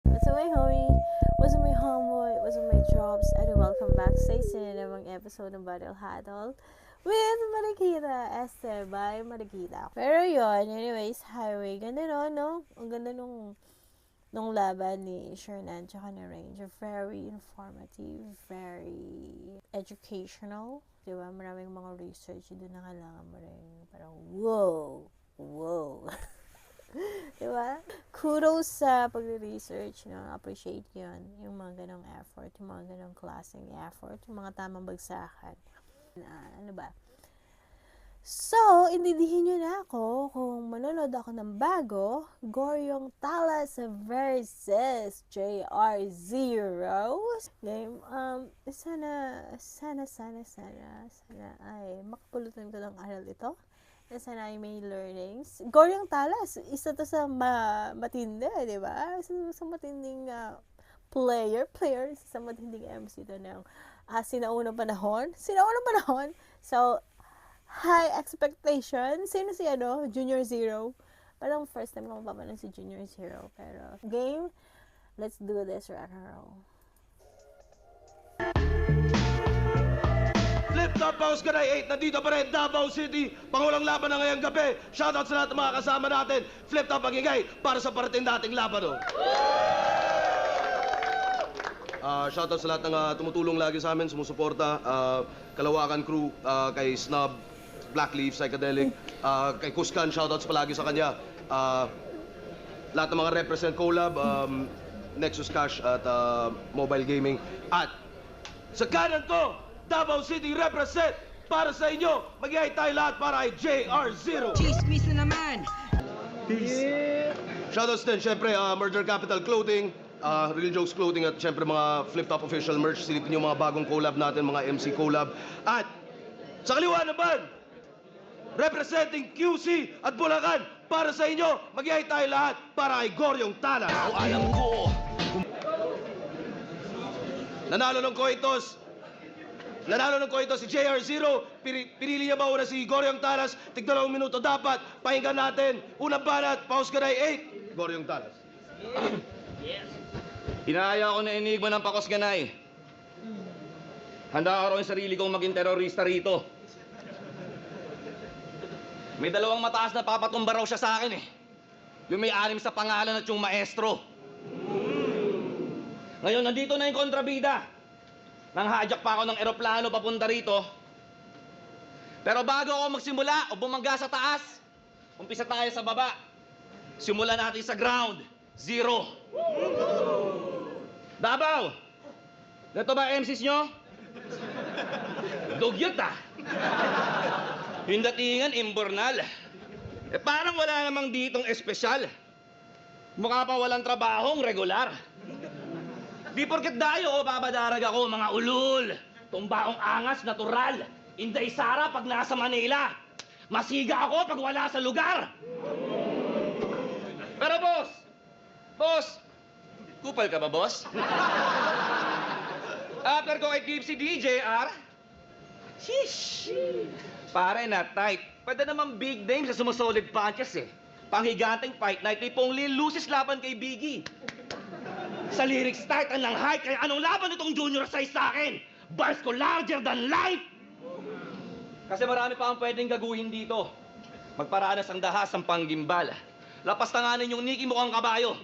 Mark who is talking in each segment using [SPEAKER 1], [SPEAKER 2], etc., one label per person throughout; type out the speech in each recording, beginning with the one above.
[SPEAKER 1] What's up my homie? What's up my homeboy? What's up my drops? And welcome back sa isa na namang episode ng Battle Huddle with Marikita. Este by Marikita. Pero yon, anyways, highway. Ganda no? Ang ganda nung laban ni Shernan tsaka ni Range. Very informative, very educational. Diba? Maraming mga research doon na kailangan mo rin. Parang, wow. Diba? Kudos sa pagre-research, no? Appreciate yun. Yung mga ganong effort, yung mga ganong klaseng effort, yung mga tamang bagsakan. Ano ba? So, intindihin nyo na ako kung manonood ako ng bago, Goryong Talas versus JR0. Game, sana ay makapulutan ko ng aral ito. Sana ay may learnings. Goryong Talas, isa to sa matindi, di ba? Isa sa matinding player, isa sa matinding MC to ng sinaunang panahon. So, high expectation. Sino si Junior Zero? Parang first time ko mapapanood si Junior Zero. Pero, game, let's do this rock and roll.
[SPEAKER 2] Flip Top House Kanay 8, nandito pa rin, Davao City. Pangulang laban na ngayong gabi. Shoutout sa lahat ng mga kasama natin. Flip Top Pagingay para sa parating dating laban. Shoutout sa lahat ng tumutulong lagi sa amin, sumusuporta. Kalawakan crew, kay Snob, Blackleaf, Psychedelic, kay Kuskan, shoutouts palagi sa kanya. Lahat ng mga represent collab, Nexus Cash at Mobile Gaming. At sa kanan ko, Davao City represent para sa inyo. Mag-iay tayo lahat para ay JR0.
[SPEAKER 3] Chismis na naman!
[SPEAKER 2] Shoutouts din, syempre, Murder Capital Clothing, Real Jokes Clothing at syempre mga Flip Top Official merch. Silipin yung mga bagong collab natin, mga MC collab. At sa kaliwa naman, representing QC at Bulacan para sa inyo. Mag-iay tayo lahat para ay Goryong Talas. Alam ko. Nanalo ng Coitos si JR0. Pinili niya mauna si Goryong Talas. Tig-2 minuto dapat. Pakinggan natin. Unang banat, Paus Ganay 8. Goryong Talas.
[SPEAKER 4] Hinahaya ako na enigma ng Pakos Ganay. Handa ako rin sarili kong maging terorista rito. May dalawang mataas na papatumba raw siya sa akin eh. Yung may 6 sa pangalan at yung maestro. Ngayon, nandito na yung kontrabida. Nang hajak pa ako ng eroplano papunta rito. Pero bago ako magsimula o bumangga sa taas, umpisa tayo sa baba. Simulan natin sa ground. 0. Davao! Ito ba MCs nyo? Dugyot ah! Yung datingan, imbornal. Parang wala namang ditong espesyal. Mukha pa walang trabahong regular. Di porket dayo, babadarag ako, mga ulul. Tumbaong angas, natural. Inday Sara pag nasa Manila. Masiga ako pag wala sa lugar. Pero boss, kupal ka ba, boss? After ko kay Tipsy DJR, sheesh. Pare, not tight. Pwede naman big name sa sumusolid punches eh. Panghiganting fight night ni Pong Lil Lucis laban kay Biggie. Sa lyrics start ang lang height, kaya anong laban itong junior size sa akin? Bars ko larger than life! Kasi marami pa ang pwedeng gaguhin dito. Magparanas ang dahas ng panggimbal. Lapastanganin yung Nicky mukhang kabayo.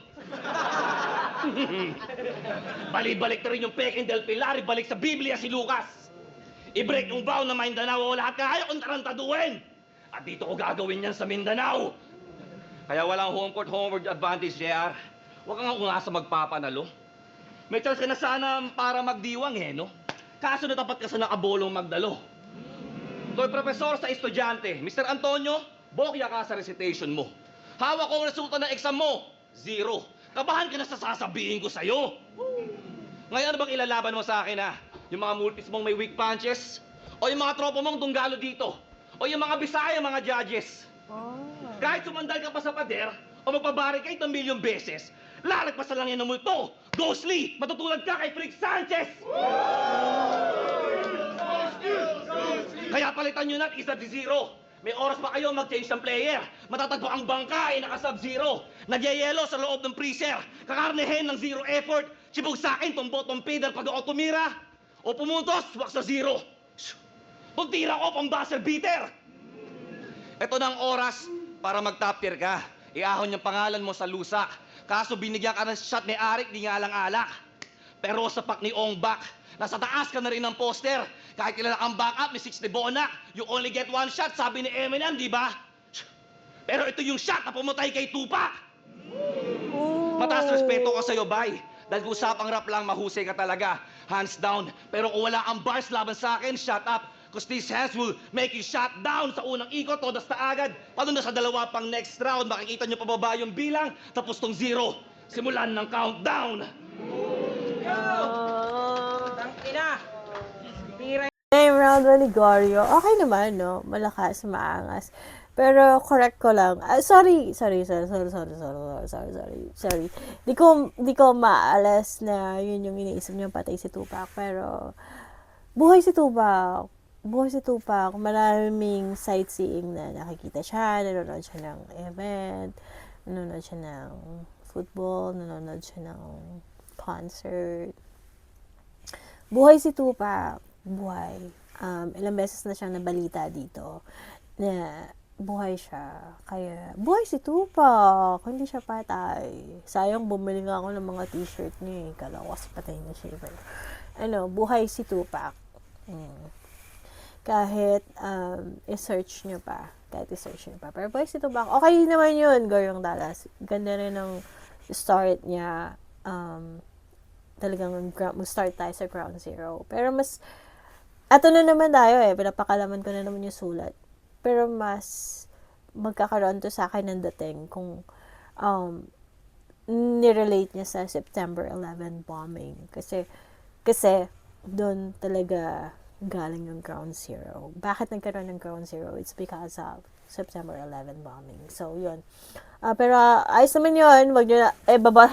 [SPEAKER 4] Balik-balik na rin yung Peking del Pilar, ibalik sa Biblia si Lucas. I-break yung vow na Mindanao o lahat kaya kong tarantaduhin. At dito ko gagawin yan sa Mindanao. Kaya walang home court homeward advantage, JR. Huwag kang ungasa magpapanalo. May chance ka na sana para magdiwang no? Kaso natapat ka sa nakabolong magdalo. To'y profesor sa estudyante, Mr. Antonio, bokya ka sa recitation mo. Hawak ko ang resulta ng exam mo, 0. Kabahan ka na sa sasabihin ko sa'yo. Ngayon ano bang ilalaban mo sa akin Yung mga multis mong may weak punches? O yung mga tropa mong tunggalo dito? O yung mga Bisaya, mga judges? Kahit sumandal ka pa sa pader, o magpabarricade ng milyong beses, lalagpasan lang yan ng multo. Ghostly, matutulad ka kay Freak Sanchez! Kaya palitan nyo na at isa si 0. May oras ba kayo mag-change ng player? Matatagpo ang bangka ay naka-sub-zero. Nagyayelo sa loob ng freezer. Kakarnehin ng zero effort. Sibog sa akin, bottom feeder pag ako tumira. O pumuntos, wak sa zero. Kung tira ko, pang buzzer beater. Ito na ang oras para mag-top tier ka. Iahon yung pangalan mo sa lusak. Kaso binigyan ka ng shot ni Arik, di nga lang alak. Pero sa pak ni Ongbak, nasa taas ka na rin ng poster. Kahit kilala kang backup ni Six de Bona, you only get one shot, sabi ni Eminem, di ba? Pero ito yung shot na pumatay kay Tupac. Mataas respeto ko sa'yo, bay. Dahil kung usapang rap lang, mahusay ka talaga. Hands down. Pero kung wala kang bars laban sa akin, shut up. Cause these hands will make you shut down sa unang ikot, todas na agad. Paano na sa dalawa pang next round, makikita nyo pababa yung bilang, tapos tong zero. Simulan ng countdown.
[SPEAKER 1] Name round one ni Gorio. Okay naman, no? Malakas, maangas. Pero, correct ko lang. Sorry. Di ko maalas na yun yung iniisip niyo patay si Tupac. Pero, buhay si Tupac. Maraming sightseeing na nakikita siya. Nanonood siya ng event. Nanonood siya ng football. Nanonood siya ng concert. Buhay si Tupac. Buhay. Ilang beses na siyang nabalita dito na buhay siya. Kaya, buhay si Tupac. Hindi siya patay. Sayang, bumili nga ako ng mga t-shirt niya. Kala ko kasi patay na siya. Buhay si Tupac. Kahit i-search niyo pa. Pero buhay si Tupac. Okay naman yun, Goryong Dallas. Ganda rin ng start niya. Talagang mag-start tayo sa ground zero. Pero mas, ato na naman tayo pinapakalaman ko na naman yung sulat. Pero mas, magkakaroon to sa akin ng dating kung, nirelate niya sa September 11 bombing. Kasi, doon talaga galing yung ground zero. Bakit nagkaroon ng ground zero? It's because of September 11 bombing. So, yun. Pero, ayos naman yun. Wag nyo na, baba.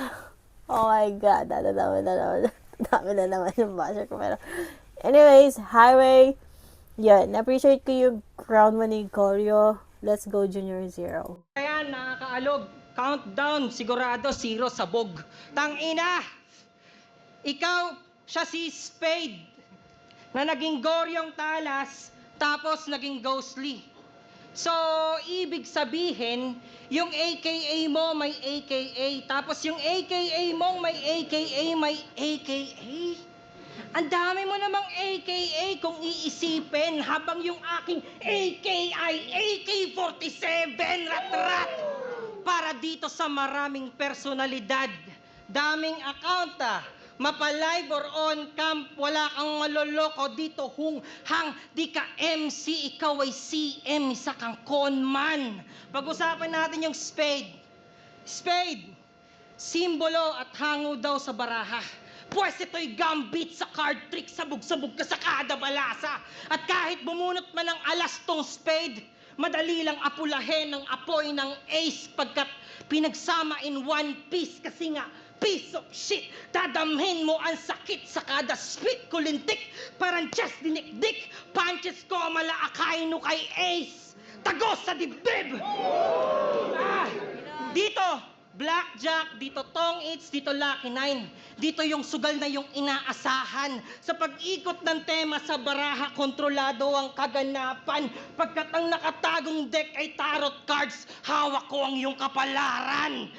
[SPEAKER 1] Oh my God, dami na naman yung basher ko. Pero, anyways, highway, yun, na-appreciate ko yung ground one ni Goryo. Let's go, Junior Zero.
[SPEAKER 3] Ayan, nakakaalog. Countdown, sigurado, zero sabog. Tangina! Ikaw, siya si Spade, na naging Goryong Talas, tapos naging Ghostly. So, ibig sabihin, yung AKA mo may AKA, tapos yung AKA mong may AKA. Ang dami mo namang AKA kung iisipin, habang yung aking AKA, AK-47, rat-rat. Para dito sa maraming personalidad, daming account mapa-live or on cam, wala kang maloloko dito hang di ka MC, ikaw ay CM, isa kang conman. Pag-usapan natin yung Spade. Spade, simbolo at hango daw sa baraha. Pwes ito'y gambit sa card trick, sabog-sabog ka sa kada balasa. At kahit bumunot man ng alas tong Spade, madali lang apulahin ng apoy ng ace pagkat pinagsama in one piece kasi nga, piece of shit, dadamhin mo ang sakit sa kada spit kulintik, parang chest dinikdik, punches ko malaakay no kay ace, tagos sa dibdib. Dito, blackjack, dito tong its, dito lucky nine. Dito yung sugal na yung inaasahan. Sa pag-ikot ng tema sa baraha, kontrolado ang kaganapan. Pagkat ang nakatagong deck ay tarot cards, hawak ko ang iyong kapalaran.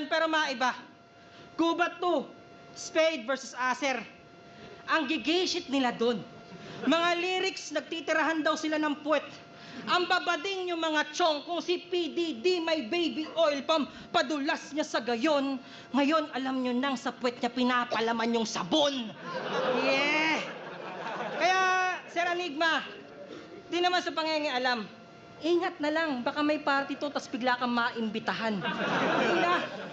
[SPEAKER 3] Pero maiba. Gubat to, Spade versus Acer. Ang gigishit nila dun. Mga lyrics, nagtitirahan daw sila ng puwet. Ang babading yung mga chong kung si PDD may baby oil pump, padulas niya sa gayon. Ngayon, alam nyo nang sa puwet niya pinapalaman yung sabon. Yeah! Kaya, Sir Enigma, di naman sa pangingialam, ingat na lang, baka may party to, tas bigla kang maimbitahan.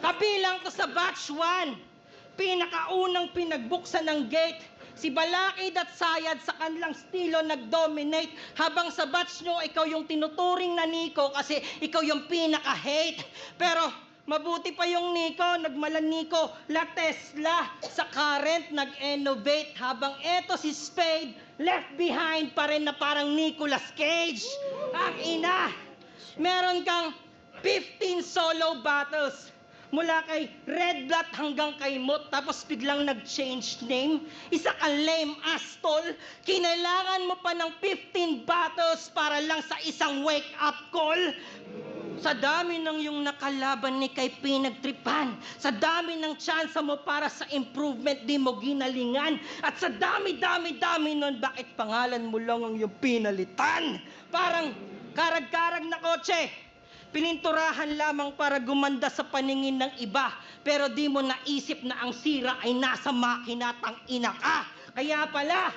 [SPEAKER 3] Kabilang to sa batch 1, pinakaunang pinagbuksan ng gate, si Balakid at Sayad sa kanilang estilo nag-dominate, habang sa batch nyo, ikaw yung tinuturing na Nico kasi ikaw yung pinaka-hate. Pero Mabuti pa yung Nico, nagmalaniko, la Tesla, sa current nag-innovate, habang eto si Spade, left behind pa rin na parang Nicolas Cage. Ang ina, meron kang 15 solo battles. Mula kay Red Blood hanggang kay Mot, tapos biglang nag-change name. Isa kang lame ass tol. Kinailangan mo pa ng 15 battles para lang sa isang wake-up call. Sa dami ng yung nakalaban ni kay pinagtripan, sa dami ng tsansa mo para sa improvement di mo ginalingan, at sa dami-dami-dami nun, bakit pangalan mo lang ang yung pinalitan? Parang karag-karag na kotse, pininturahan lamang para gumanda sa paningin ng iba, pero di mo naisip na ang sira ay nasa makina, tang ina ka. Kaya pala,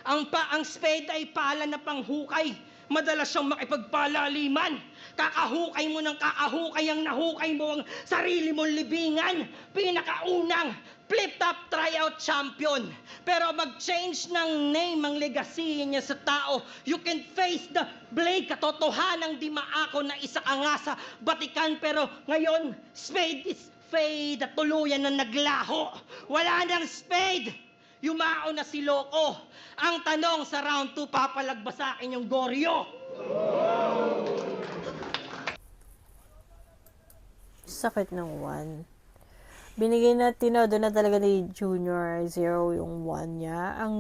[SPEAKER 3] ang Spade ay pala na panghukay. Madalas siyang makipagpalaliman. Kakahukay mo ng kakahukay ang nahukay mo ang sarili mong libingan. Pinakaunang flip-top tryout champion. Pero mag-change ng name ang legacy niya sa tao. You can face the blade. Katotohanang di maako na isa ka nga sa batikan. Pero ngayon, Spade is fade at tuluyan na naglaho. Wala nang Spade. Yumao na si Loco. Ang tanong sa round 2, papalag ba sa akin yung Goryo?
[SPEAKER 1] Sakit ng 1. Binigay na, tinodo na talaga ni Junior Zero yung 1 niya. Ang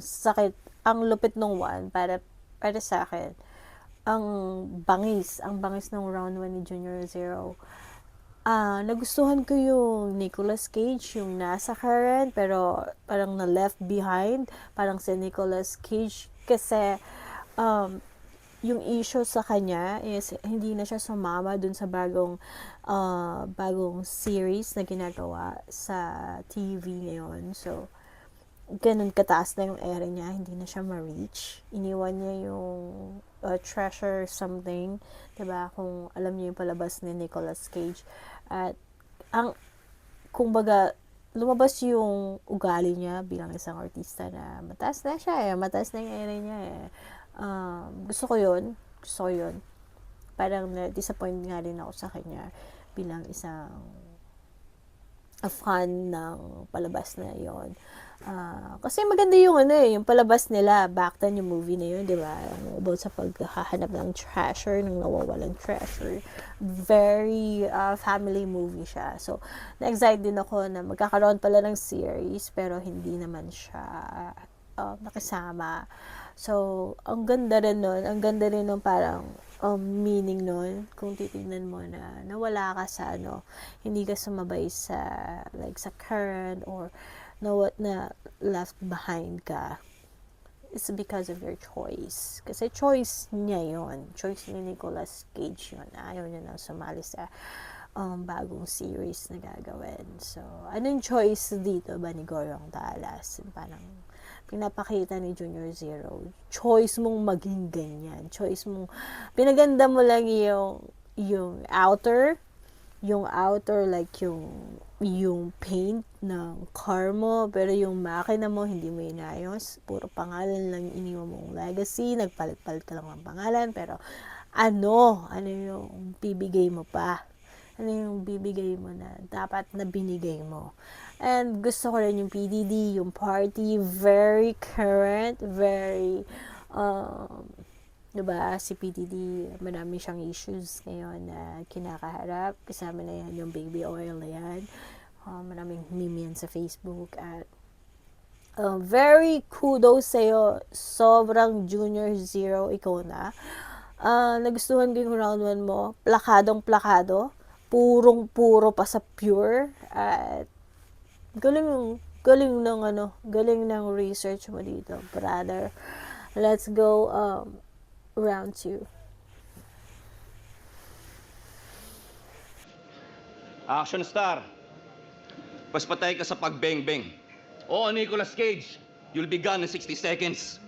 [SPEAKER 1] sakit, ang lupit ng 1 para sa akin. Ang bangis ng round 1 ni Junior Zero. Nagustuhan ko yung Nicolas Cage, yung nasa current, pero parang na left behind. Parang si Nicolas Cage kasi yung issue sa kanya is hindi na siya sumama dun sa bagong series na ginagawa sa TV ngayon. So, ganun kataas na yung ere niya, hindi na siya ma-reach. Iniwan niya yung Treasure something, diba? Kung alam niyo yung palabas ni Nicolas Cage. At kumbaga, lumabas yung ugali niya bilang isang artista na mataas na siya mataas na yung ere niya Gusto ko yun. Parang na-disappoint nga rin ako sa kanya bilang isang fan ng palabas na yon. Kasi maganda yung yung palabas nila back then, yung movie na yun, di ba? About sa paghahanap ng treasure, ng nawawalang treasure. Very family movie siya. So, na-excite din ako na magkakaroon pala ng series, pero hindi naman siya nakisama. So, ang ganda rin nun. Ang ganda rin nun parang meaning nun. Kung titignan mo na nawala ka sa hindi ka sumabay sa sa current or na left behind ka. It's because of your choice. Kasi choice niya yon. Choice ni Nicolas Cage yun. Ayaw niya na sumali sa bagong series na gagawin. So, anong choice dito ba ni Goryong Talas? Parang pinapakita ni Junior Zero. Choice mong maging ganyan. Choice mong, pinaganda mo lang yung outer like yung paint ng car mo, pero yung makina mo hindi mo inayos, puro pangalan lang iniwan mong legacy, nagpalit-palit ka lang ng pangalan, pero ano yung bibigay mo pa? Ano yung bibigay mo na dapat na binigay mo? And gusto ko rin yung PDD, yung party, very current, very diba, si PDD, marami siyang issues ngayon na kinakaharap. Kasama na yan yung baby oil na yan. Maraming meme yan sa Facebook. At very kudos sa'yo. Sobrang Junior Zero, ikaw na. Nagustuhan ko yung round 1 mo. Plakadong-plakado. Purong-puro pa sa pure. At galing ng research mo dito, brother. Let's go round 2.
[SPEAKER 4] Action star. Paspatay ka sa pagbeng-beng. Oo, Nicolas Cage. You'll be gone in 60 seconds.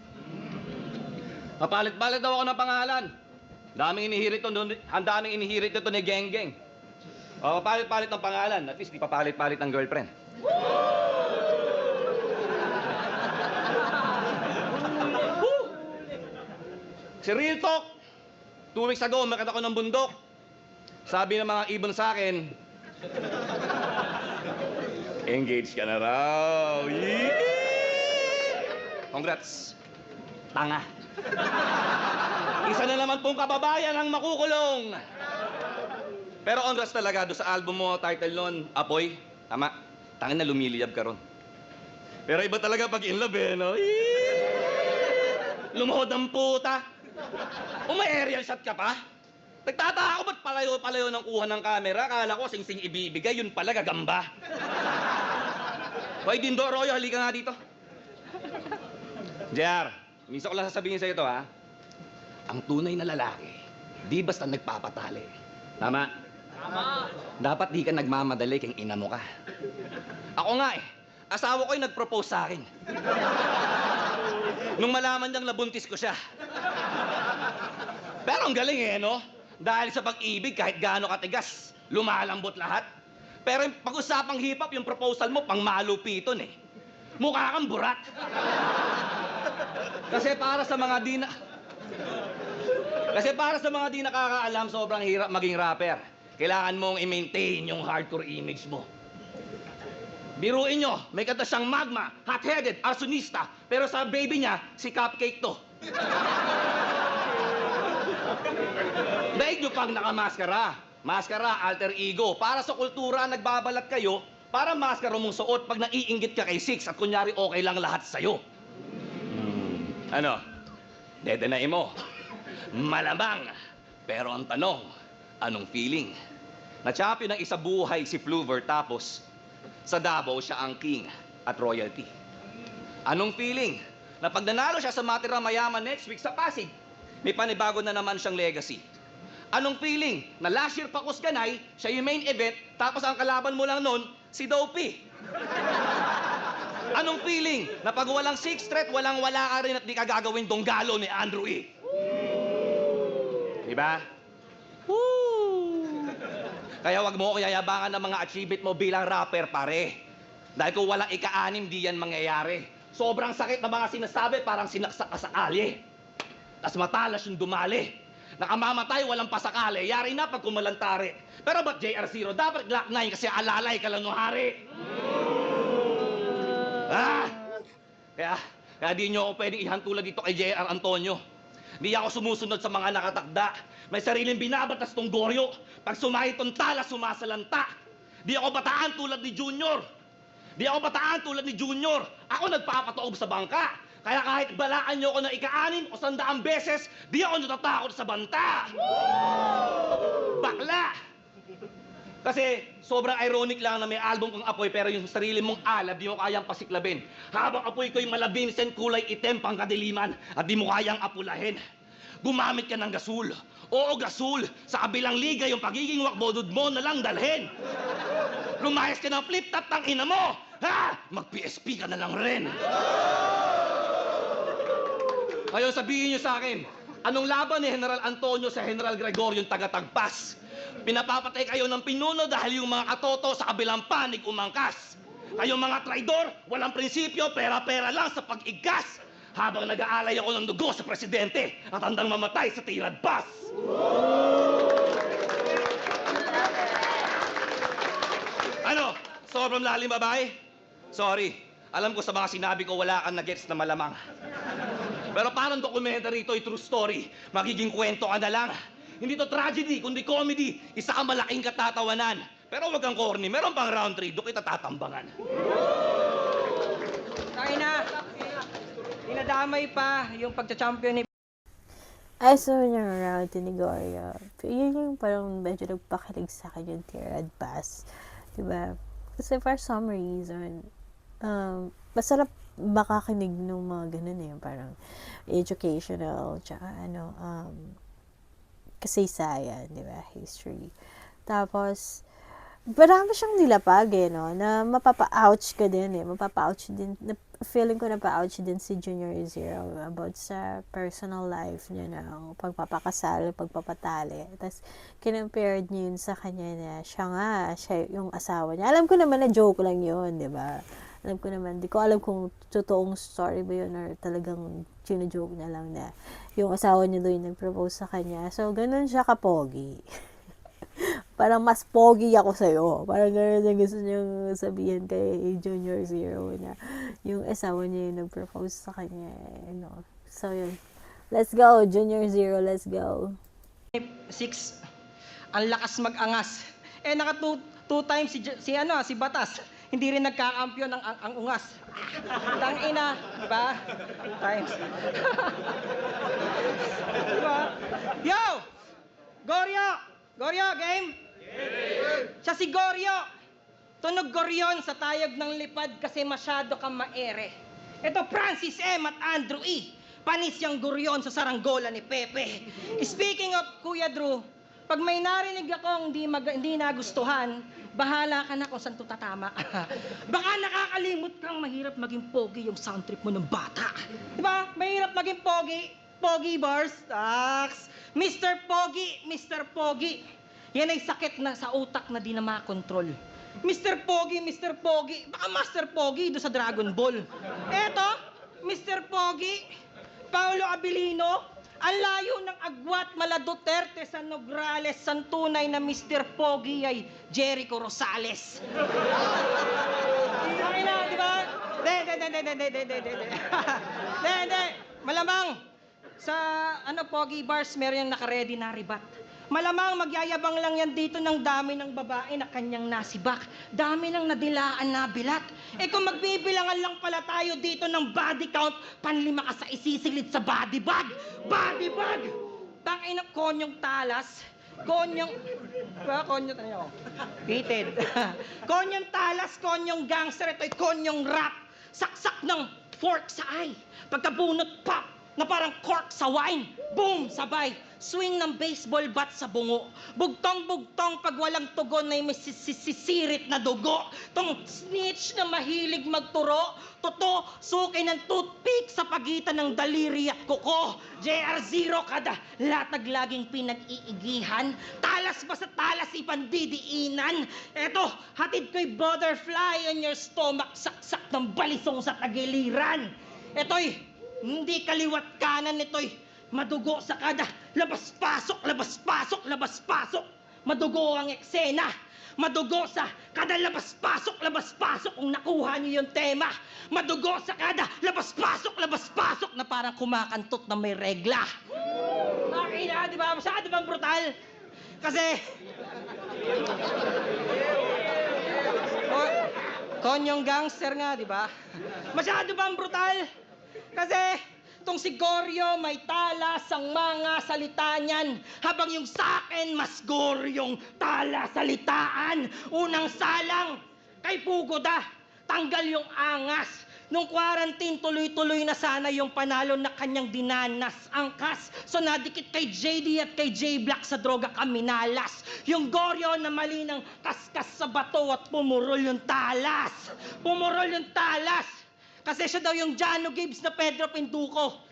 [SPEAKER 4] Mapalit-balit daw ako ng pangalan. Daming inihirit ito ni Geng Geng. O, papalit-palit ng pangalan. At least di papalit-palit ng girlfriend. Si Real Talk. 2 weeks ago, makita ko ng bundok. Sabi ng mga ibon sa akin, Engaged ka na raw. Yee! Congrats. Tanga. Isa na naman pong kababayan ang makukulong. Pero congrats talaga do sa album mo, title nun, Apoy. Tama. Tangin na lumiliyab ka ron. Pero iba talaga pag in love eh, no? Lumuhod ang puta. May aerial shot ka pa? Nagtataka ako ba't palayo-palayo ng kuha ng camera? Akala ko sing-sing ibibigay, yun pala gagamba. Hoy, Dindo Royo, halika nga dito. JR, minsan ko lang sasabihin sa'yo ito, ha? Ang tunay na lalaki, di basta nagpapatali. Tama? Tama. Dapat di ka nagmamadali kung ina mo ka. Ako nga eh, asawa ko yung nag-propose sa akin. Nung malaman niyang nabuntis ko siya. Pero ang galing eh, no? Dahil sa pag-ibig, kahit gaano katigas, lumalambot lahat. Pero yung pag-usapang hip-hop, yung proposal mo, pang malupiton eh. Mukha kang burat. Kasi para sa mga di nakakaalam, sobrang hirap maging rapper. Kailangan mong i-maintain yung hardcore image mo. Biruin nyo, may kanta siyang Magma, hot-headed, arsonista, pero sa baby niya, si Cupcake to. Daig nyo pag nakamaskara. Maskara, alter ego. Para sa kultura, nagbabalat kayo para maskara mong suot pag naiinggit ka kay Six at kunyari okay lang lahat sa'yo. Ano? Dedenayin mo. Malamang. Pero ang tanong, anong feeling? Na-champion ng isa buhay si Fluver tapos sa Davao siya ang king at royalty. Anong feeling? Na pag nanalo siya sa Matira Mayaman next week sa Pasig, may panibago na naman siyang legacy. Anong feeling? Na last year pa Kusganay, siya yung main event, tapos ang kalaban mo lang nun, si Dopey. Anong feeling? Na pag walang six threat, walang-wala ka rin at di ka gagawin donggalo ni Andrew E. Diba? Woo! Kaya wag mo ko yayabangan ng mga achievement mo bilang rapper, pare. Dahil kung walang ika-anim, di yan mangyayari. Sobrang sakit na mga sinasabi, parang sinaksak ka sa kalye. Tapos matalas yung dumali. Nakamamatay, walang pasakali. Yari na pag kumalantari. Pero ba't JR0? Dapat Glock 9 kasi alalay ka lang nung hari. Kaya di nyo ako pwedeng ihantulad dito kay JR Antonio. Di ako sumusunod sa mga nakatakda. May sariling binabatas tong Goryo. Pag sumahit tong tala, sumasalanta. Di ako bataan tulad ni Junior. Ako nagpapataob sa bangka. Kaya kahit balaan nyo ako ng ika-anim o 100 beses, di ako natatakot sa banta. Bakla! Kasi sobrang ironic lang na may album kang Apoy pero yung sarili mong alab di mo kayang pasiklabin. Habang apoy ko'y malabinsen kulay itim pang kadiliman at di mo kayang apulahin. Gumamit ka ng gasul. Oo, gasul. Sa kabilang liga yung pagiging wakbodod mo na lang dalhin. Lumayas ka ng flip-top ng ina mo. Ha? Mag-PSP ka na lang rin. Ngayon sabihin niyo sa akin, anong laban ni General Antonio sa General Gregorio yung taga-Tagpas? Pinapapatay kayo ng pinuno dahil yung mga katoto sa kabilang panig umangkas. Kayong mga traidor, walang prinsipyo, pera-pera lang sa pag-igkas. Habang nag-aalay ako ng dugo sa presidente at handang mamatay sa tirad bus. Ano? Sobrang lalim, babae? Sorry. Alam ko sa mga sinabi ko, wala kang na-gets na malamang. Pero parang documentary ito, true story. Magiging kwento ka na lang. Hindi to tragedy, kundi comedy. Isa kang malaking katatawanan. Pero wag kang corny, meron pang round 3, doon kita tatambangan.
[SPEAKER 3] Tayo na! Dinadamay pa yung pagcha-champion ni...
[SPEAKER 1] Ay, so yung round ni Goryo. Yun yung parang medyo nagpakilig sa akin yung Tirad Pass. Diba? Kasi for some reason, masarap makakinig ng mga ganun eh. Parang educational, tsaka kasaysayan, di ba? History. Tapos, marami siyang nilapag eh, no? Na mapapa-ouch ka din eh. Mapapa-ouch din. Feeling ko na-pa-ouch din si Junior Zero about sa personal life niya na pagpapakasal, pagpapatali. Tapos, kinampared niya yun sa kanya na siya yung asawa niya. Alam ko naman na joke lang yun, di ba? Alam ko naman, di ko alam kung totoong story ba yun or talagang joke niya lang na yung asawa niya doon nag-propose sa kanya. So, ganun siya kapogi. parang mas pogi ako sa'yo. Parang gano'n yung gusto niyang sabihin kay Junior Zero na yung asawa niya yung nag-propose sa kanya. So, yun. Let's go, Junior Zero, let's go.
[SPEAKER 3] 6, ang lakas mag-angas. Naka two times si Batas. Hindi rin nagka-kampiyon ang ungas. Tangina, di ba? 2 times. Diba? Yo! Goryo, game? Siya si Goryo. Tunog Goryon sa tayog ng lipad kasi masyado kang maere. Ito Francis M. at Andrew E. Panis yung Goryon sa saranggola ni Pepe. Speaking of Kuya Drew, pag may narinig akong hindi nagustuhan, bahala ka na kung saan to tatama. Baka nakakalimot kang mahirap maging pogi yung sound trip mo ng bata. Diba? Mahirap maging pogi. Pogi bars. Taks. Mr. Pogi. Yan ay sakit na sa utak na di na makontrol. Mr. Pogi. Baka Master Pogi do sa Dragon Ball. Eto, Mr. Pogi, Paolo Abilino, ang layo ng agwat mala Duterte sa Nograles, ang tunay na Mr. Pogi ay Jericho Rosales. Okay na, di ba? Hindi. Malamang, sa Pogi Bars, meron yung nakaredy na ribat. Malamang magyayabang lang yan dito ng dami ng babae na kanyang nasibak. Dami ng nadilaan na bilat. Kung magbibilangan lang pala tayo dito ng body count, panlima ka sa isisilid sa body bag. Body bag! Tangina, konyong talas. Konyong tayo. Fitted. Konyong talas, konyong gangster. Ito'y konyong rap. Saksak ng fork sa eye. Pagkabunot, pop! Na parang cork sa wine. Boom! Sabay. Swing ng baseball bat sa bungo. Bugtong-bugtong pag walang tugon ay may sisirit na dugo. Tong snitch na mahilig magturo. Toto, suki ng toothpick sa pagitan ng daliri at kuko. JR0 kada latag laging pinag-iigihan. Talas ba sa talas ipandidiinan? Eto, hatid ko'y butterfly on your stomach. Saksak ng balisong sa tagiliran. Eto'y hindi kaliwat kanan nito'y madugo sa kada labas-pasok. Madugo ang eksena. Madugo sa kada labas-pasok kung nakuha niyo yung tema. Madugo sa kada labas-pasok na parang kumakantot na may regla. Okay na, di ba? Masyado bang brutal? Kasi konyong gangster nga, di ba? Masyado bang brutal? Kasi tong si Goryo may talas ang mga salita niyan. Habang yung sa'kin mas Goryong tala salitaan. Unang salang kay Pugoda, tanggal yung angas. Nung quarantine, tuloy-tuloy na sana yung panalo na kanyang dinanas. Angkas, so nadikit kay JD at kay J-Black sa droga kami nalas. Yung Goryo na mali ng kaskas sa bato at pumurol yung talas. Kasi siya daw yung Jano Gibbs na Pedro Pinduco.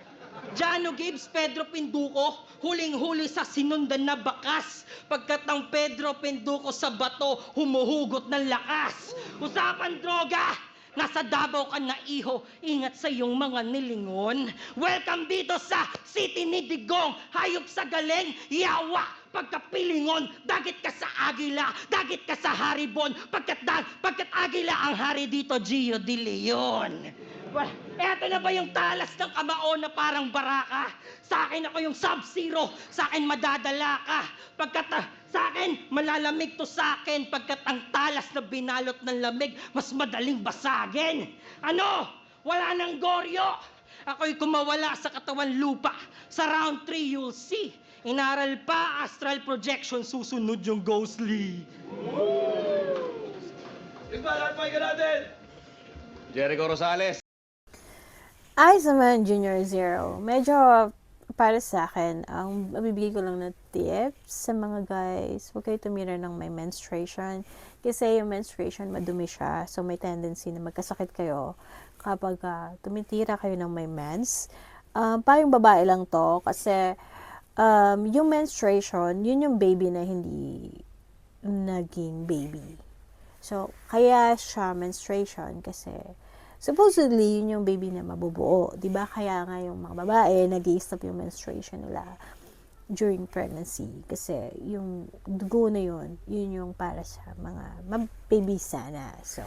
[SPEAKER 3] Huling-huli sa sinundan na bakas. Pagkat ang Pedro Pinduco sa bato, humuhugot ng lakas. Usapan droga! Nasa Davao ka na iho, ingat sa iyong mga nilingon. Welcome dito sa City ni Digong, hayop sa galing, yawa, pagkapilingon. Dagit ka sa Agila, dagit ka sa Haribon, pagkat Agila ang hari dito, Gio de Leon. Well, eto na ba yung talas ng kamao na parang baraka? Sa akin ako yung Sub-Zero, sa akin madadala ka. Pagkat sa akin, malalamig to sa akin. Pagkat ang talas na binalot ng lamig, mas madaling basagin. Ano? Wala nang Goryo. Ako'y kumawala sa katawan lupa. Sa round 3, you'll see. Inaral pa, astral projection, susunod yung ghostly.
[SPEAKER 2] Ibalat pa natin! Jericho Rosales.
[SPEAKER 1] Ay, sa mga Junior Zero, medyo para sa akin, ang mabibigay ko lang na tips sa mga guys, huwag kayo tumira ng may menstruation. Kasi yung menstruation, madumi siya. So, may tendency na magkasakit kayo kapag tumitira kayo ng may mens. Payong babae lang to kasi yung menstruation, yun yung baby na hindi naging baby. So, kaya siya menstruation kasi supposedly, yun yung baby na mabubuo. Diba? Kaya nga yung mga babae, nag-i-stop yung menstruation nila. during pregnancy. Kasi yung dugo na yun yung para sa mga baby sana. So,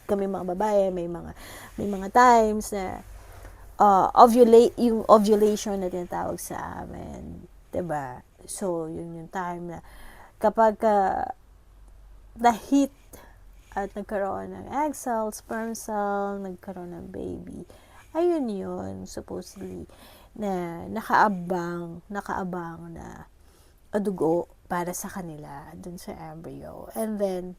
[SPEAKER 1] kami mga babae, may mga times na yung ovulation na tinatawag sa amin. 'Di ba? So, yun yung time na kapag na-hit at nagkaroon ng egg cell, sperm cell, nagkaroon ng baby, ayun yun, supposedly, na nakaabang na dugo para sa kanila, dun sa embryo. And then,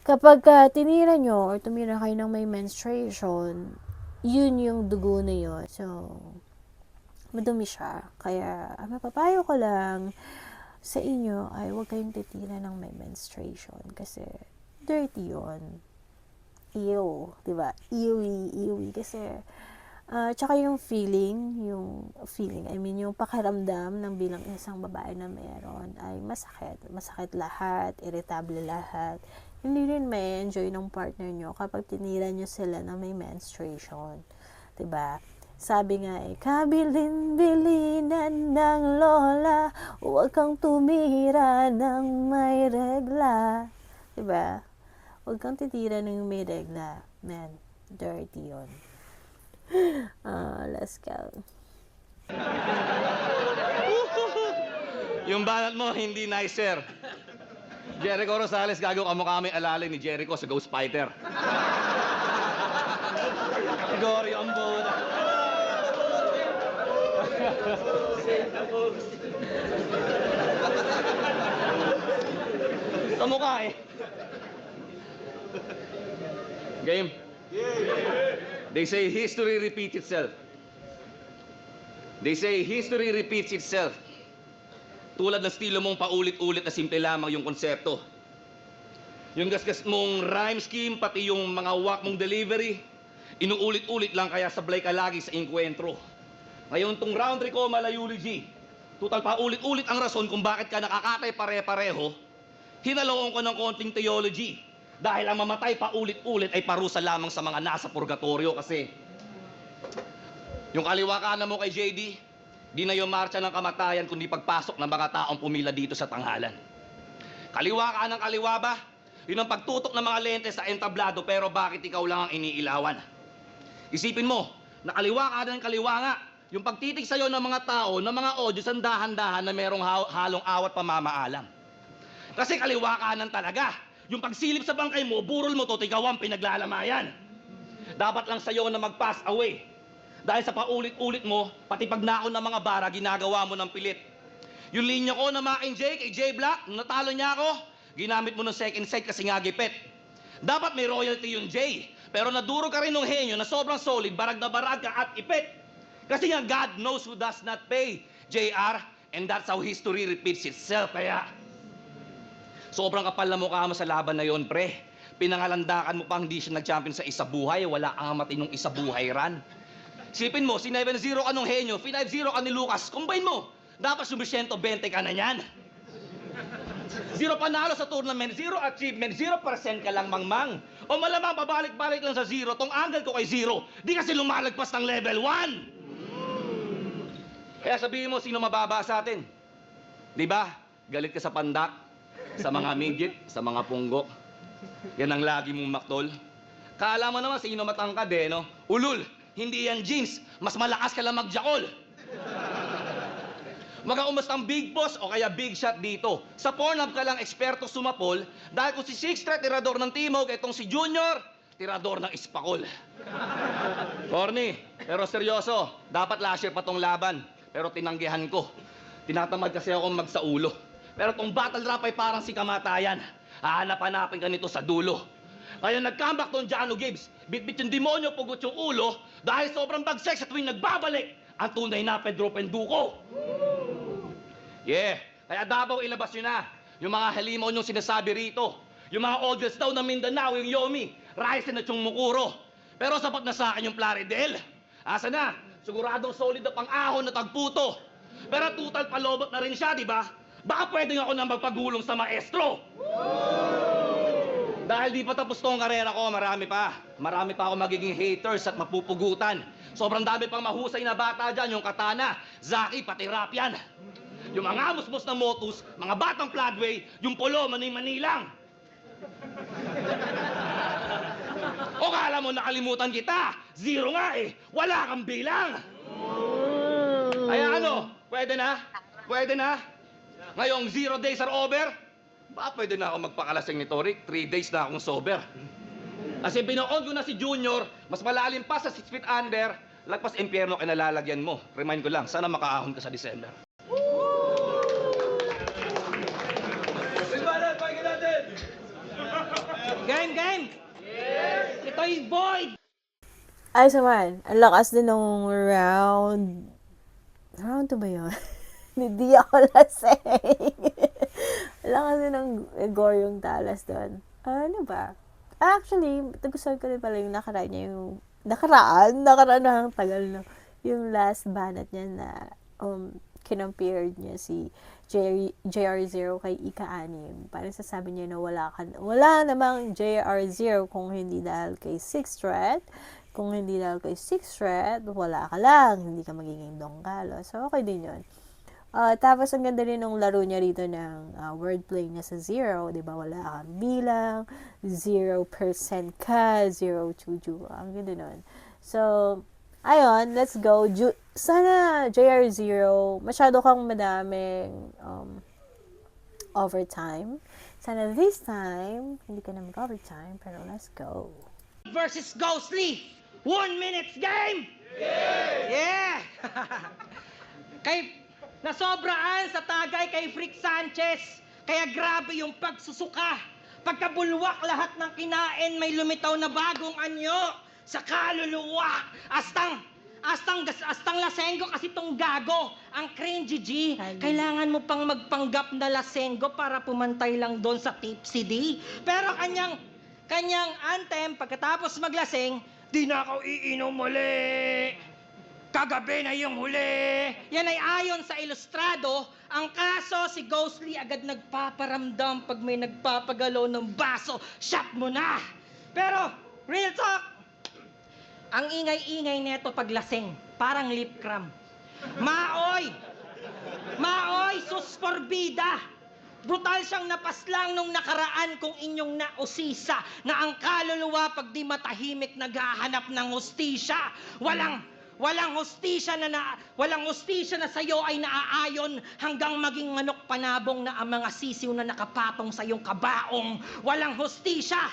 [SPEAKER 1] kapag tinira nyo or tumira kayo ng may menstruation, yun yung dugo na yun. So, madumi siya. Kaya, ang mapapayo ko lang sa inyo ay huwag kayong titira ng may menstruation kasi dirty yun. Ew, diba? Ewy. Kasi, tsaka yung feeling, I mean, yung pakiramdam ng bilang isang babae na meron ay masakit. Masakit lahat, irritable lahat. Hindi rin may enjoy ng partner nyo kapag tinira nyo sila na may menstruation. Diba? Sabi nga kabilin-bilinan ng lola, huwag kang tumira ng may regla. Diba? Huwag kang titira ng may regla. Man, dirty yun. Let's go.
[SPEAKER 4] Yung banat mo, hindi nicer. Jericho Rosales, gago kamukha may alalay ni Jericho sa Ghost Fighter. Gory ang buona. Kamukha eh. Game? They say history repeats itself. Tulad ng estilo mong paulit-ulit na simple lamang yung konsepto. Yung gasgas mong rhyme scheme, pati yung mga wak mong delivery, inuulit-ulit lang kaya sablay ka lagi sa inkwentro. Ngayon tong round 3 ko, eulogy. Total paulit-ulit ang rason kung bakit ka nakakatay pare-pareho, hinaloon ko ng konting theology. Dahil ang mamatay paulit-ulit ay parusa lamang sa mga nasa purgatorio kasi yung kaliwa kanan mo kay JD, di na yung marcha ng kamatayan kundi pagpasok ng mga taong pumila dito sa tanghalan. Kaliwa ka ng kaliwa ba? Yun ang pagtutok ng mga lente sa entablado pero bakit ikaw lang ang iniilawan? Isipin mo, na kaliwa ka ng kaliwa nga, yung pagtitig sa'yo ng mga tao, ng mga audience, ang dahan-dahan na merong halong awat pamamaalam. Kasi kaliwa kanan talaga. Yung pagsilip sa bangkay mo, burol mo to, ikaw ang pinaglalamayan. Dapat lang sa'yo na mag-pass away. Dahil sa paulit-ulit mo, pati pagnakaw ng mga bara, ginagawa mo ng pilit. Yung linya ko na Makin J, kay J Black, nung natalo niya ako, ginamit mo ng second sight kasi nga gipet. Dapat may royalty yung J, pero naduro ka rin ng henyo na sobrang solid, barag na barag ka at ipet. Kasi nga God knows who does not pay, JR, and that's how history repeats itself. Kaya, sobrang kapal na mukha mo sa laban na yon, pre. Pinangalandakan mo pa hindi siya nag-champion sa isa buhay, wala kang matinong isa buhay ran. Sipin mo, si 9-0 ka nung henyo, 5-0 ka ni Lucas, combine mo, dapat sumisyento 20 ka na yan. 0 panalo sa tournament, 0 achievement, 0% ka lang mangmang. O malamang pabalik-balik lang sa 0, tong angle ko kay 0, di kasi lumalagpas ng level 1. Kaya sabihin mo, sino mababa sa atin? Di ba? Galit ka sa pandak, sa mga midget, sa mga punggo. Yan ang lagi mong maktol. Kala mo naman sino matangkad eh, no? Ulul, hindi yan jeans, mas malakas ka lang magjakol. Mga umastang big boss o kaya big shot dito. Sa Pornhub ka lang eksperto sumapol dahil kung si Sixtra, tirador ng Timog, itong si Junior, tirador ng Ispakol. Corny, pero seryoso, dapat last year pa tong laban. Pero tinanggihan ko. Tinatamad kasi akong magsaulo. Pero tong battle rap ay parang si kamatayan. Hahanap-hanapin ka nito sa dulo. Kaya nag-comeback tong Jano Gibbs. Bit-bit yung demonyo, pugot yung ulo, dahil sobrang bagsek sa tuwing nagbabalik ang tunay na Pedro Penduko. Yeah, kaya Davao ilabas nyo na. Yung mga halimaw nyong sinasabi rito. Yung mga audience daw ng Mindanao, yung Yomi, Ryzen at yung Mukuro. Pero sapat na sa akin yung Plaridel. Asa na? Siguradong solid na pang-ahon na tagputo. Pero total palobot na rin siya, di ba? Baka pwedeng ako na magpagulong sa maestro. Dahil di pa tapos tong karera ko, marami pa. Marami pa ako magiging haters at mapupugutan. Sobrang dami pang mahusay na bata dyan, yung Katana, Zaki, pati Rapian. Yung mga musmos na Motus, mga batang Floodway, yung Polo, Mani-Manilang. O kala mo nakalimutan kita? Zero nga eh. Wala kang bilang. Kaya ano, pwede na? Pwede na? Ngayong 0 days are over? Ba, pwede na ako magpakalasing ni Toric. 3 days na akong sober. Kasi binoon ko na si Junior, mas malalim pa sa 6 feet under, lagpas impyerno kinalalagyan mo. Remind ko lang, sana makaahon ka sa December.
[SPEAKER 3] Game! Ito'y Void!
[SPEAKER 1] Ay, naman. Ang lakas din ng round... Round 2 ba yun? Hindi ako lasing. Ang lakas din ng Goryong Talas doon. Ano ba? Actually, nagustuhan ko rin pala yung nakaraan niya. Yung nakaraan na ang tagal na. Yung last banat niya na kinompared niya si JR0 kay Ika-anim. Parang sasabi niya na wala namang JR0 kung hindi dahil kay 6th threat. Kung hindi dahil kay 6th threat, wala ka lang. Hindi ka magiging donggalo. So, okay din yun. Tapos, ang ganda rin ng laro niya rito ng wordplay niya sa 0. Diba? Wala kang bilang. 0% ka. 0 chuju. Ang ganda nun. So, ayun, let's go. Sana JR0, masyado kang madaming overtime. Sana this time, hindi ka na mag-overtime, pero let's go.
[SPEAKER 3] Versus Ghostly. 1 minute game! Yeah! Nasobraan sa tagay kay Frick Sanchez. Kaya grabe yung pagsusuka. Pagkabulwak lahat ng kinain, may lumitaw na bagong anyo sa kaluluwa. Astang lasenggo kasi tong gago. Ang cringy G. Kailangan mo pang magpanggap na lasenggo para pumantay lang doon sa tipsy D. Pero kanyang anthem, pagkatapos maglaseng, di na ako iinom muli. Kagabi na yung huli. Yan ay ayon sa ilustrado. Ang kaso, si Ghostly agad nagpaparamdam pag may nagpapagalaw ng baso. Shot mo na! Pero, real talk, ang ingay-ingay neto pag laseng, parang lip cram. Maoy, sus forbida. Brutal siyang napaslang nung nakaraan kung inyong nausisa na ang kaluluwa pag di matahimik naghahanap ng hustisya. Walang hustisya na sa'yo ay naaayon hanggang maging manok panabong na ang mga sisiw na nakapatong sa iyong kabaong. Walang hustisya.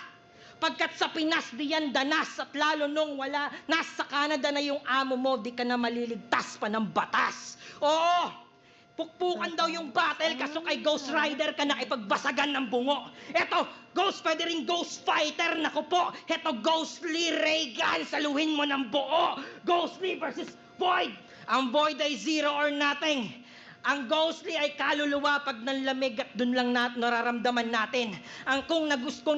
[SPEAKER 3] Pagkat sa Pinas di yan danas at lalo nung nasa Canada na yung amo mo, di ka na maliligtas pa ng batas. Oo, pukpukan daw yung battle kaso kay Ghost Rider ka na ipagbasagan ng bungo. Eto, pwede rin Ghost Fighter, naku po. Eto, Ghostly Reagan, saluhin mo ng buo. Ghostly versus Void. Ang Void ay 0 or nothing. Ang Ghostly ay kaluluwa pag nanlamig at dun lang nararamdaman natin. Kung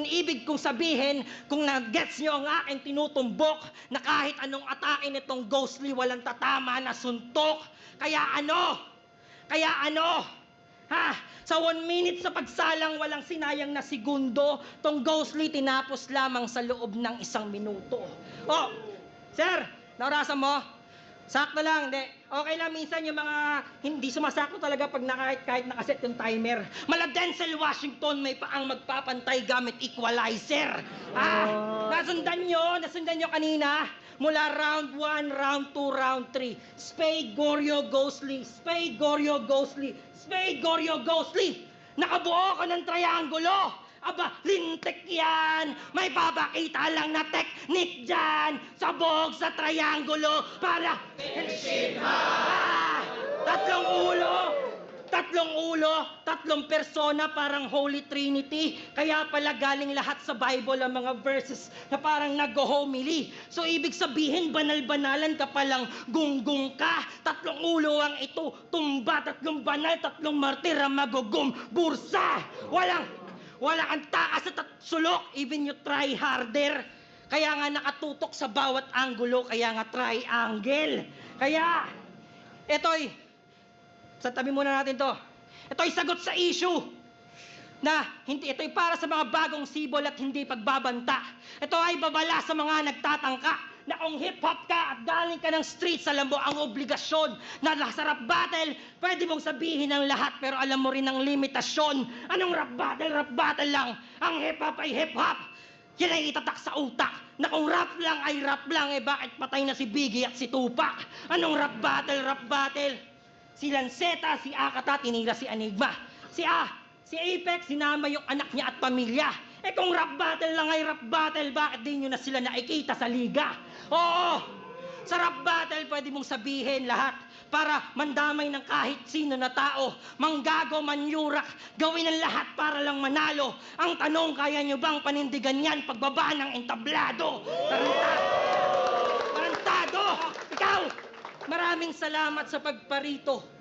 [SPEAKER 3] ibig kong sabihin, kung na-gets nyo ang aking tinutumbok, na kahit anong atake nitong Ghostly, walang tatama na suntok. Kaya ano? Sa 1 minute sa pagsalang, walang sinayang na segundo, tong Ghostly tinapos lamang sa loob ng 1 minuto. Oh, sir, naurasan mo? Sakto lang, hindi. Okay lang minsan yung mga hindi sumasakto talaga pag kahit nakaset yung timer. Mala Denzel Washington, may paang magpapantay gamit equalizer. Nasundan nyo kanina? Mula round 1, round 2, round 3. Spade, Goryo, Ghostly. Spade, Goryo, Ghostly. Spade, Goryo, Ghostly. Nakabuo ka ng triangulo. Aba, lintik yan! May babakita lang na teknik dyan! Sabog sa triangulo para... Tatlong ulo, tatlong persona, parang Holy Trinity. Kaya pala galing lahat sa Bible ang mga verses na parang nag-homily. So, ibig sabihin, banal-banalan ka palang gunggong ka. Tatlong ulo ang ito, tumba, tatlong banal, tatlong martir ang magugum, bursa! Walang ang taas at sulok, even you try harder. Kaya nga nakatutok sa bawat anggulo, kaya nga triangle. Kaya, tabi muna natin to. Ito'y sagot sa issue. na hindi ito'y para sa mga bagong sibol at hindi pagbabanta. Ito ay babala sa mga nagtatangka na kung hip-hop ka at galing ka ng streets, alam mo ang obligasyon na nasa rap battle, pwede mong sabihin ang lahat pero alam mo rin ang limitasyon. Anong rap battle? Rap battle lang. Ang hip-hop ay hip-hop. Yan ay itatak sa utak na kung rap lang ay rap lang, eh bakit patay na si Biggie at si Tupac? Anong rap battle? Rap battle. Si Lanceta, si Akata, tinira si Enigma. Si Apex, sinama yung anak niya at pamilya. Eh kung rap battle lang ay rap battle, bakit di nyo na sila nakikita sa liga? Oo, sa rap battle pwede mong sabihin lahat para mandamay ng kahit sino na tao. Manggago, manyurak, gawin ang lahat para lang manalo. Ang tanong, kaya nyo bang panindigan yan pagbaba ng entablado? Tarantado! Ikaw, maraming salamat sa pagparito.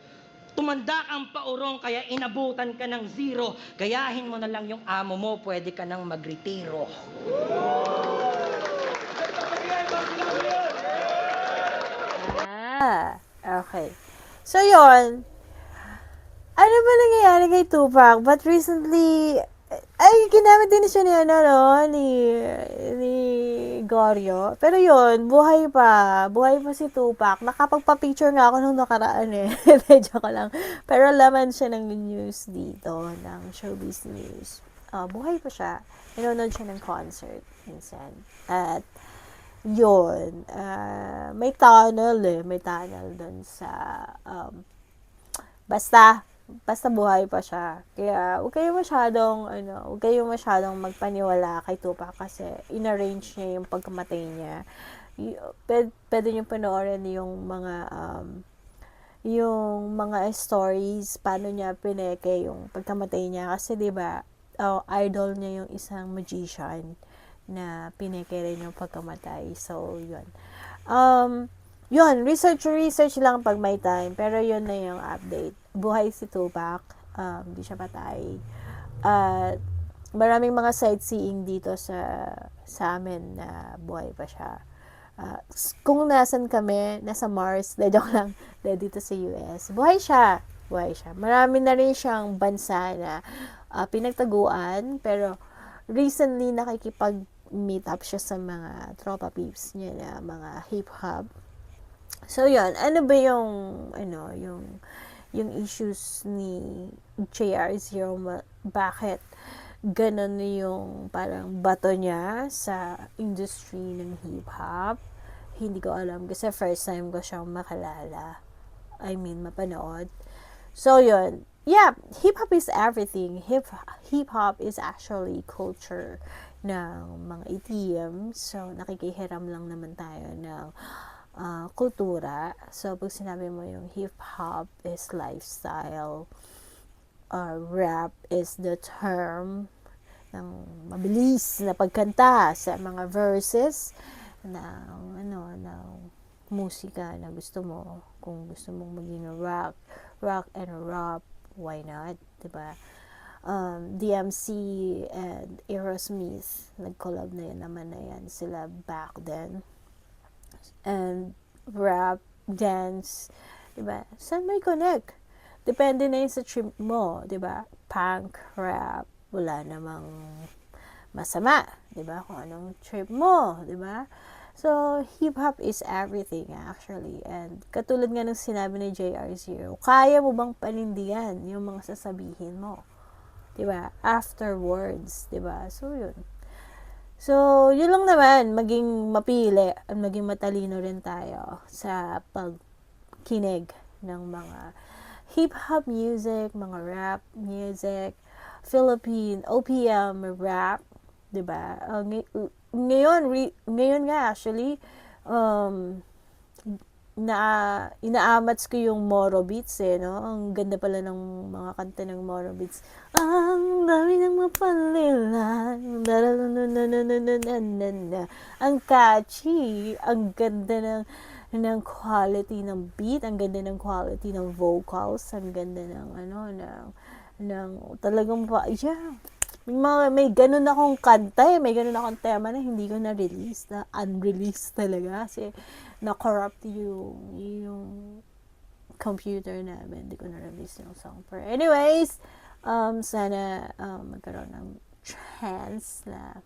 [SPEAKER 3] Tumanda kang paurong kaya inabutan ka ng zero. Gayahin mo na lang yung amo mo, pwede ka nang magretiro.
[SPEAKER 1] Okay. So, yon. Ano ba nangyayari kay Tupac? But recently, ay, ginamit din siya ni, ni Goryo. Pero yon, buhay pa. Buhay pa si Tupac. Nakapagpa-picture nga ako nung nakaraan eh. Medyo ko lang. Pero laman siya ng news dito, ng showbiz news. Buhay pa siya. Nanonood siya ng concert minsan. At, yun, may tunnel dun sa, basta buhay pa siya. Kaya, huwag kayong masyadong magpaniwala kay Tupac kasi inarrange niya yung pagkamatay niya. Pwede niyo panoorin yung mga stories, paano niya pineke yung pagkamatay niya. Kasi, diba, idol niya yung isang magician na pineke rin yung pagkamatay. So, yun. Yun, research lang pag may time. Pero yun na yung update. Buhay si Tupac. Hindi siya patay. At maraming mga sightseeing dito sa amin na buhay pa siya. Kung nasan kami, nasa Mars, joke lang, dito sa US. Buhay siya. Marami na rin siyang bansa na pinagtaguan. Pero recently, nakikipag-meet up siya sa mga tropa peeps niya na mga hip-hop. So, yun. Ano ba yung issues ni JR0? Bakit ganun yung parang bato niya sa industry ng hip-hop? Hindi ko alam kasi first time ko siyang makalala. Mapanood. So, yun. Yeah, hip-hop is everything. Hip-hop is actually culture ng mga ATM. So, nakikihiram lang naman tayo ng kultura. So, pag sinabi mo yung hip-hop is lifestyle, rap is the term ng mabilis na pagkanta sa mga verses ng musika na gusto mo. Kung gusto mong maging rock and rap, why not? Diba? DMC and Aerosmith, nag-collab na yan sila back then. And rap, dance, diba? Saan may connect? Depende na yun sa trip mo, diba? Punk, rap, wala namang masama, diba? Kung anong trip mo, diba? So, hip-hop is everything actually. And katulad nga ng sinabi ni JR0, kaya mo bang panindigan yung mga sasabihin mo? Diba? Afterwards, diba? So, yun. So, yun lang naman, maging mapili at maging matalino rin tayo sa pagkinig ng mga hip-hop music, mga rap music, Philippine, OPM rap, diba? Ngayon nga actually, inaamats ko yung Moro Beats no? Ang ganda pala ng mga kanta ng Moro Beats. Ang dami ng mapalila. Ang catchy. Ang ganda ng quality ng beat. Ang ganda ng quality ng vocals. Ang ganda ng talagang yeah. May ganun akong kanta may ganun akong tema na hindi ko na-release, na unreleased talaga kasi na-corrupt yung computer namin, hindi ko na-release yung song. But anyways, Sana magkaroon ng chance na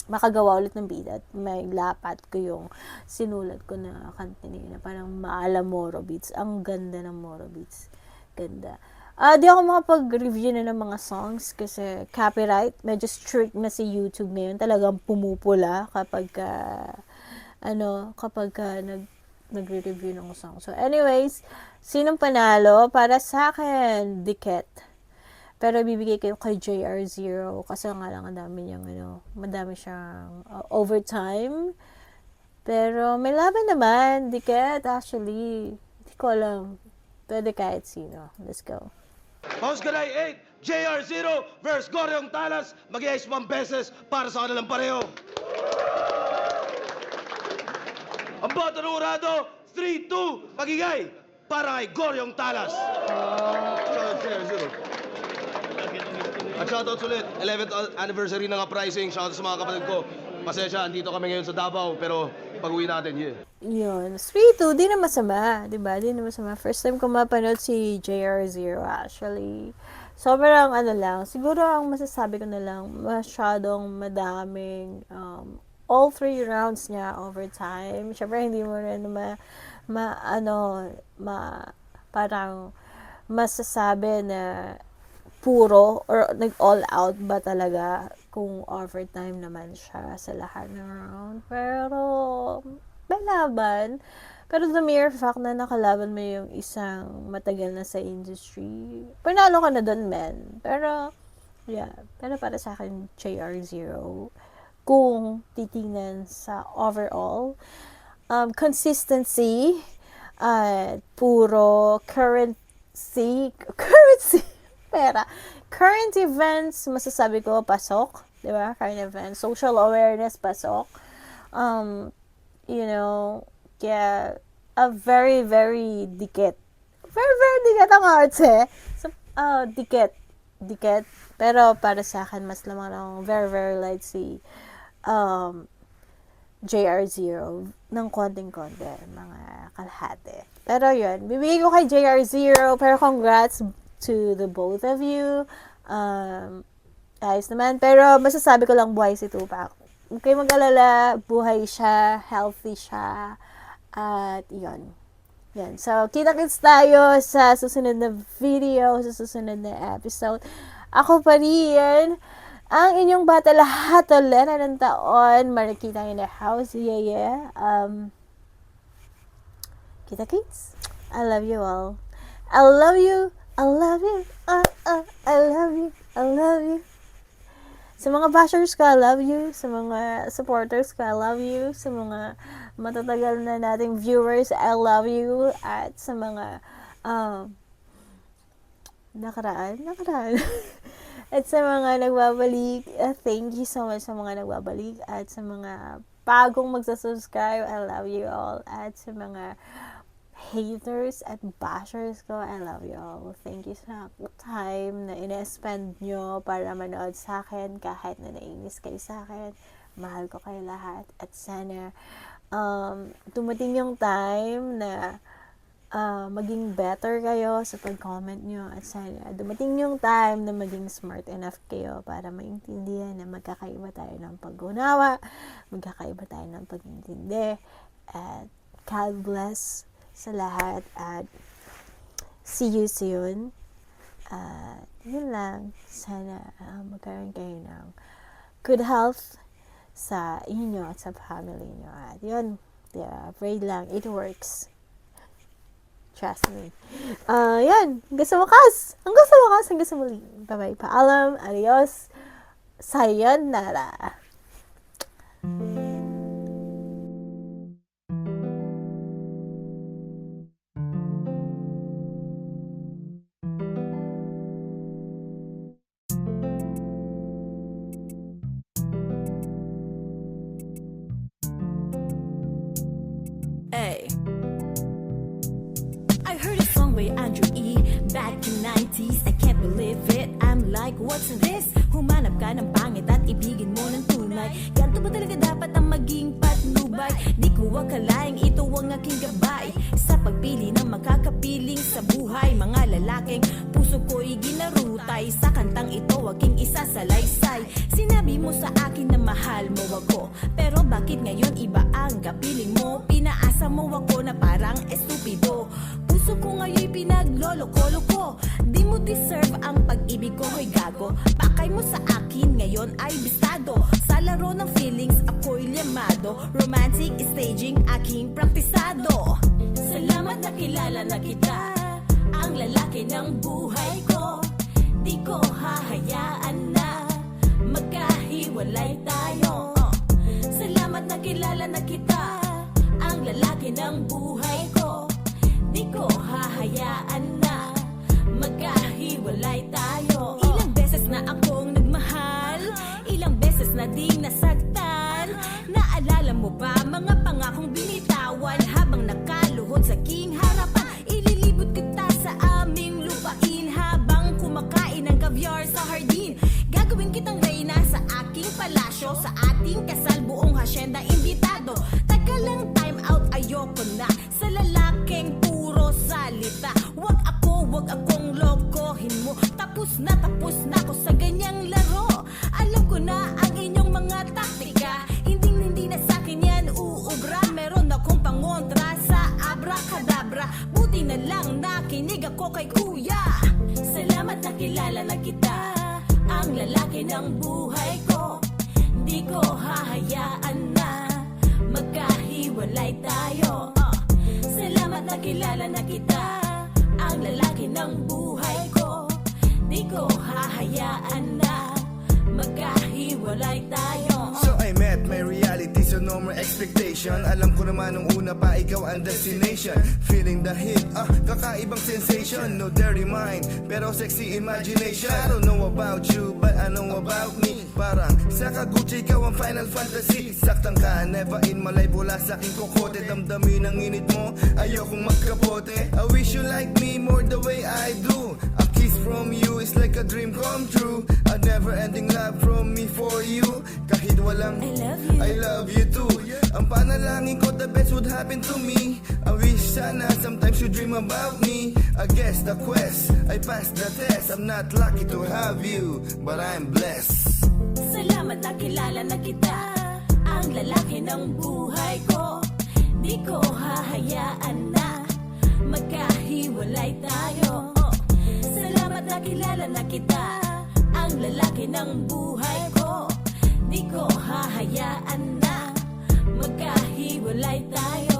[SPEAKER 1] makagawa ulit ng bida at may lapat ko yung sinulat ko na kanta na parang Maala Moro Beats. Ang ganda ng Moro Beats. Ganda. Di ako makapag-review na ng mga songs kasi copyright. Medyo strict na si YouTube ngayon. Talagang pumupula kapag nagre-review ng song. So anyways, sinong panalo? Para sa akin, Diket. Pero bibigay kayo kay JR0 kasi nga lang ang dami niyang madami siyang overtime. Pero may laban naman, Diket actually. Hindi ko alam. Pwede kahit sino. Let's go.
[SPEAKER 2] Hosgaray 8, JR0 versus Goryong Talas. Mag-iayos 1 beses para sa kanilang pareho. Ang boto ng urado, 3-2, magigay para kay Goryong Talas. Shoutout JR0. At shoutouts ulit, 11th anniversary ng uprising. Shoutouts sa mga kapatid ko. Pasensya, andito kami ngayon sa Davao, pero pag-uwi natin,
[SPEAKER 1] Yun. 3-2, di na masama. Diba? Di na masama. First time ko mapanood si JR0 actually. Sobrang lang. Siguro ang masasabi ko na lang, masyadong madaming all 3 rounds niya overtime. Siyempre, hindi mo rin parang masasabi na puro or nag-all out ba talaga kung overtime naman siya sa lahat ng round. Pero, may laban. Pero the mere fact na nakalaban mo yung isang matagal na sa industry, panalo ka na dun, men. Pero, yeah. Pero para sa akin, JR0, kung titingnan sa overall, consistency, at puro currency, pera. Current events, masasabi ko, pasok. Diba? Current events. Social awareness, pasok. Kaya, a very, very dikit. Very, very dikit ang arts So, dikit. Pero para sa akin, mas lamang ng very, very light si JR0 ng konting-konti, mga kalahati. Pero yun, bibigay ko kay JR0, pero congrats to the both of you. Ayos naman. Pero masasabi ko lang buhay si Tupac. Huwag kayo mag-alala, buhay siya, healthy siya, at yun. Yan. So, kita-kits tayo sa susunod na video, sa susunod na episode. Ako pa rin, ang inyong bata lahat ulit na ng taon, Marikita in the house, yeah. Kita-kits, I love you all. I love you. I love you. I love you. I love you. Sa mga bashers ko, I love you. Sa mga supporters ko, I love you. Sa mga matatagal na nating viewers, I love you. At sa mga nakaraan. At sa mga nagbabalik, thank you so much sa mga nagbabalik. At sa mga bagong magsasubscribe, I love you all. At sa mga haters at bashers ko, I love you all. Thank you sa time na ina-spend nyo para manood sa akin kahit na nainis kayo sa akin. Mahal ko kayo lahat. At sana dumating yung time na maging better kayo sa pag-comment nyo. At sana dumating yung time na maging smart enough kayo para maintindihan na magkakaiba tayo ng pag-unawa, magkakaiba tayo ng pag-intindi. At God bless sa lahat at see you soon. Yun lang. Sana magkaroon kayo ng good health sa inyo at sa family nyo. At yun, pray lang. It works. Trust me. Yan. Hanggang sa wakas. Hanggang sa muli. Bye-bye. Paalam. Adios. Sayonara.
[SPEAKER 5] Hey, I heard a song by Andrew E. back in 90s. I can't believe it. I'm like, what's this? Humanap ka ng pangit at ibigin mo ng tunay. Ganto ba talaga dapat ang maging patnubay? Di ko akalaing ito ang aking gabay sa pagpili ng makakapiling sa buhay. Mga lalaking puso puso ko'y ginarutay. Sa kantang ito aking isasalaysay. Sinabi mo sa akin na mahal mo ako, pero bakit ngayon iba ang kapiling mo? Pinaasa mo ako na parang estupido. Puso ko ngayon'y pinagloloko-loko. Di mo deserve ang pag-ibig ko, hoy gago. Pakay mo sa akin ngayon ay bistado. Sa laro ng feelings ako'y liyamado. Romantic staging aking praktisado. Salamat na kilala na kita, ang lalaki ng buhay ko. Di ko hahayaan na magkahiwalay tayo. Salamat na kilala na kita, ang lalaki ng buhay ko. Di ko hahayaan na magkahiwalay tayo. Ilang beses na akong nagmahal, ilang beses na ding nasaktan. Naalala mo ba mga pangakong binitawan habang nakaluhod sa aking harapan? Ililibot kita sa aming lupain habang kumakain ng caviar sa hardin. Gagawin kitang reyna sa aking palasyo, sa ating kasal buong hasyenda imbitado. Taga lang, time out, ayoko na sa lalaking puro salita. Wag akong lokohin mo. Tapos na ako sa ganyang laro. Alam ko na ang inyong mga taktika. Hindi na sa akin yan uubra. Meron akong pangontra sa abracadabra. Buti na lang nakinig ako kay kuya. Salamat na kilala na kita, ang lalaki ng buhay ko. Di ko hahayaan na magkahiwalay tayo. Salamat na kilala na kita, ang lalaki ng buhay ko. Di ko hahayaan na magkahiwalay tayo.
[SPEAKER 6] So I met my reality, so no more expectation. Alam ko naman nung una pa ikaw ang destination. Feeling the hit, kakaibang sensation. No dirty mind, pero sexy imagination. I don't know about you, but I know about me. Parang sa Kaguchi, ikaw ang final fantasy. Saktang ka, never in my life, wala sa aking kokote. Damdamin ang init mo, ayokong magkapote. I wish you like me more the way I do. A kiss from you is like a dream come true. A never-ending love from me for you. Kahit walang I love you too. Ang panalangin ko, the best would happen to me. I wish sana sometimes you dream about me. I guess the quest, I passed the test. I'm not lucky to have you, but I'm blessed.
[SPEAKER 5] Salamat na kilala na kita, ang lalaki ng buhay ko. Di ko hahayaan na magkahiwalay tayo. Salamat na kilala na kita, ang lalaki ng buhay ko. Di ko hahayaan na magkahiwalay tayo.